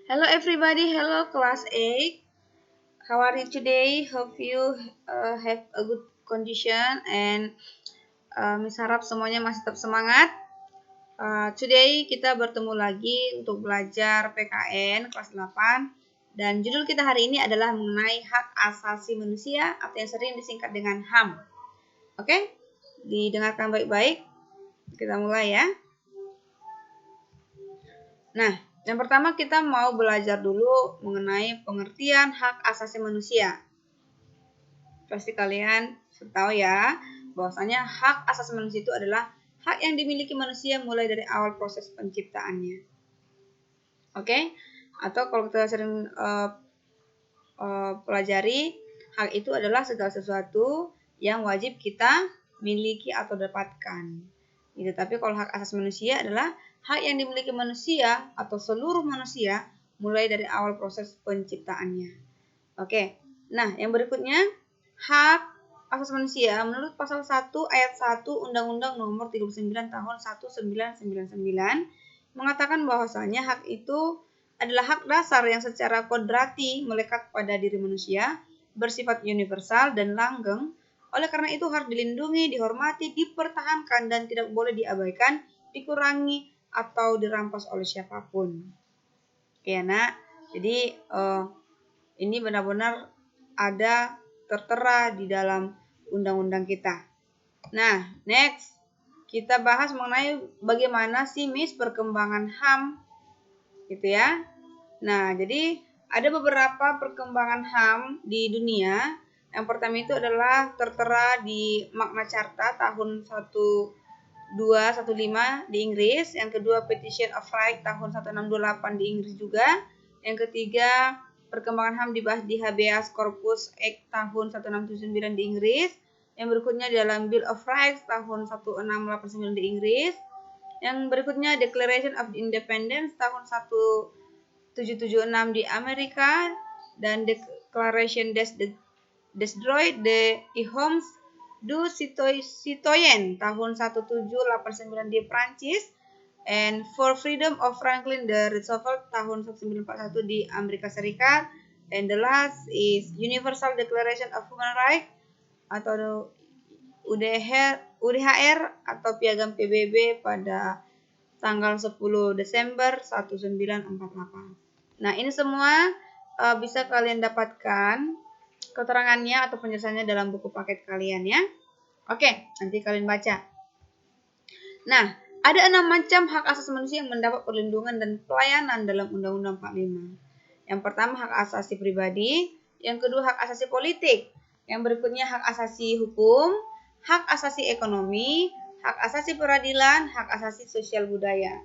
Hello everybody, hello class 8. How are you today? Hope you have a good condition and Miss harap semuanya masih tetap semangat. Today kita bertemu lagi untuk belajar PKN kelas 8 dan judul kita hari ini adalah mengenai hak asasi manusia atau yang sering disingkat dengan HAM. Oke? Didengarkan baik-baik. Kita mulai ya. Nah, yang pertama kita mau belajar dulu mengenai pengertian hak asasi manusia. Pasti kalian tahu ya, bahwasanya hak asasi manusia itu adalah hak yang dimiliki manusia mulai dari awal proses penciptaannya. Oke? Atau kalau kita sering pelajari, hak itu adalah segala sesuatu yang wajib kita miliki atau dapatkan. Gitu. Tapi kalau hak asasi manusia adalah hak yang dimiliki manusia atau seluruh manusia mulai dari awal proses penciptaannya. Oke. Nah, yang berikutnya hak asasi manusia menurut pasal 1 ayat 1 Undang-Undang Nomor 39 Tahun 1999 mengatakan bahwasanya hak itu adalah hak dasar yang secara kodrati melekat pada diri manusia, bersifat universal dan langgeng. Oleh karena itu harus dilindungi, dihormati, dipertahankan dan tidak boleh diabaikan, dikurangi atau dirampas oleh siapapun. Ya, Nak. Jadi ini benar-benar ada tertera di dalam undang-undang kita. Nah, next kita bahas mengenai bagaimana sih Miss perkembangan HAM gitu ya. Nah, jadi ada beberapa perkembangan HAM di dunia. Yang pertama itu adalah tertera di Magna Carta tahun 1215 di Inggris. Yang kedua Petition of Rights tahun 1628 di Inggris juga. Yang ketiga perkembangan HAM dibahas di Habeas Corpus Act tahun 1679 di Inggris. Yang berikutnya di dalam Bill of Rights tahun 1689 di Inggris. Yang berikutnya Declaration of Independence tahun 1776 di Amerika dan Declaration des Droits de l'Homme du Citoyen tahun 1789 di Prancis and For Freedom of Franklin D. Roosevelt tahun 1941 di Amerika Serikat. And the last is Universal Declaration of Human Rights atau UDHR atau Piagam PBB pada tanggal 10 Desember 1948. Nah, ini semua bisa kalian dapatkan keterangannya atau penjelasannya dalam buku paket kalian ya. Oke, nanti kalian baca. Nah, ada 6 macam hak asasi manusia yang mendapat perlindungan dan pelayanan dalam Undang-Undang 45. Yang pertama hak asasi pribadi, yang kedua hak asasi politik, yang berikutnya hak asasi hukum, hak asasi ekonomi, hak asasi peradilan, hak asasi sosial budaya.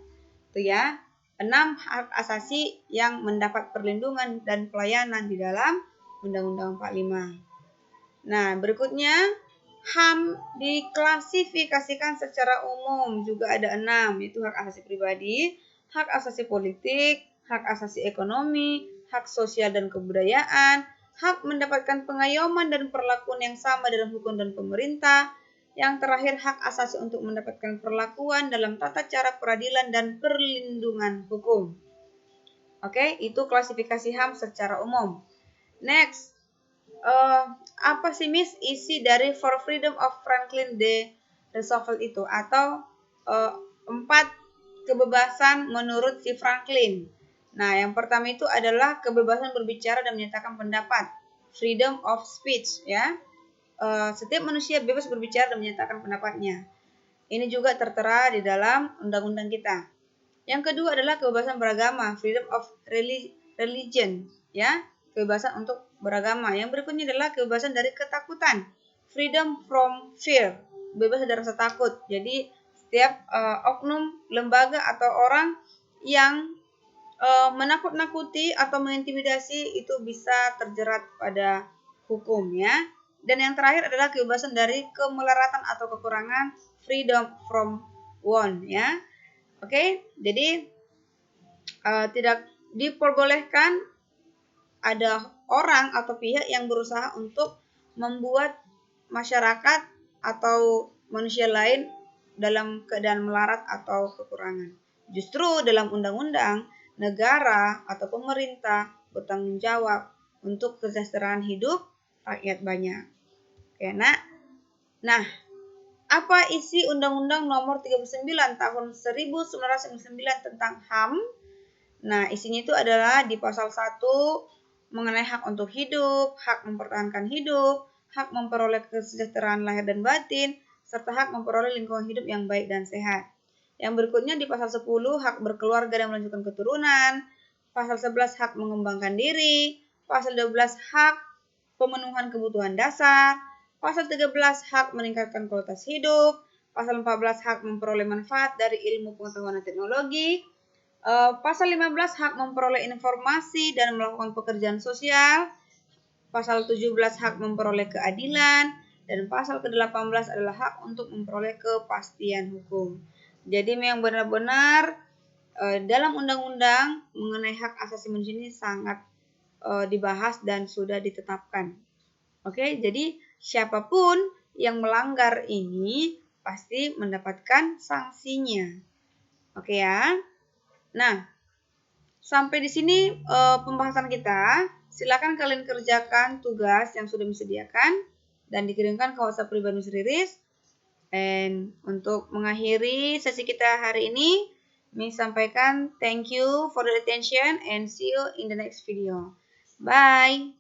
Itu ya, 6 hak asasi yang mendapat perlindungan dan pelayanan di dalam Undang-Undang 45. Nah, berikutnya HAM diklasifikasikan secara umum juga ada 6, yaitu hak asasi pribadi, hak asasi politik, hak asasi ekonomi, hak sosial dan kebudayaan, hak mendapatkan pengayoman dan perlakuan yang sama dalam hukum dan pemerintah, yang terakhir hak asasi untuk mendapatkan perlakuan dalam tata cara peradilan dan perlindungan hukum. Oke, itu klasifikasi HAM secara umum. Next, apa sih Miss isi dari For Freedom of Franklin D. Roosevelt itu atau 4 kebebasan menurut si Franklin. Nah, yang pertama itu adalah kebebasan berbicara dan menyatakan pendapat, freedom of speech ya. Setiap manusia bebas berbicara dan menyatakan pendapatnya. Ini juga tertera di dalam undang-undang kita. Yang kedua adalah kebebasan beragama, freedom of religion ya, kebebasan untuk beragama. Yang berikutnya adalah kebebasan dari ketakutan, freedom from fear, bebas dari rasa takut. Jadi setiap oknum, lembaga atau orang yang menakut-nakuti atau mengintimidasi itu bisa terjerat pada hukum ya. Dan yang terakhir adalah kebebasan dari kemelaratan atau kekurangan, freedom from want ya. Oke, jadi tidak diperbolehkan ada orang atau pihak yang berusaha untuk membuat masyarakat atau manusia lain dalam keadaan melarat atau kekurangan. Justru dalam undang-undang negara atau pemerintah bertanggung jawab untuk kesejahteraan hidup rakyat banyak. Oke, Nak. Nah, apa isi Undang-Undang Nomor 39 Tahun 1999 tentang HAM? Nah, isinya itu adalah di pasal 1 mengenai hak untuk hidup, hak mempertahankan hidup, hak memperoleh kesejahteraan lahir dan batin, serta hak memperoleh lingkungan hidup yang baik dan sehat. Yang berikutnya di pasal 10 hak berkeluarga dan melanjutkan keturunan, pasal 11 hak mengembangkan diri, pasal 12 hak pemenuhan kebutuhan dasar, pasal 13 hak meningkatkan kualitas hidup, pasal 14 hak memperoleh manfaat dari ilmu pengetahuan dan teknologi, pasal 15 hak memperoleh informasi dan melakukan pekerjaan sosial, pasal 17 hak memperoleh keadilan, dan pasal ke-18 adalah hak untuk memperoleh kepastian hukum. Jadi memang benar-benar dalam undang-undang mengenai hak asasi manusia ini sangat dibahas dan sudah ditetapkan. Oke, jadi siapapun yang melanggar ini pasti mendapatkan sanksinya. Oke ya. Nah, sampai di sini pembahasan kita. Silakan kalian kerjakan tugas yang sudah disediakan dan dikirimkan ke WhatsApp pribadi Miss Riris. Dan untuk mengakhiri sesi kita hari ini, Miss sampaikan thank you for the attention and see you in the next video. Bye.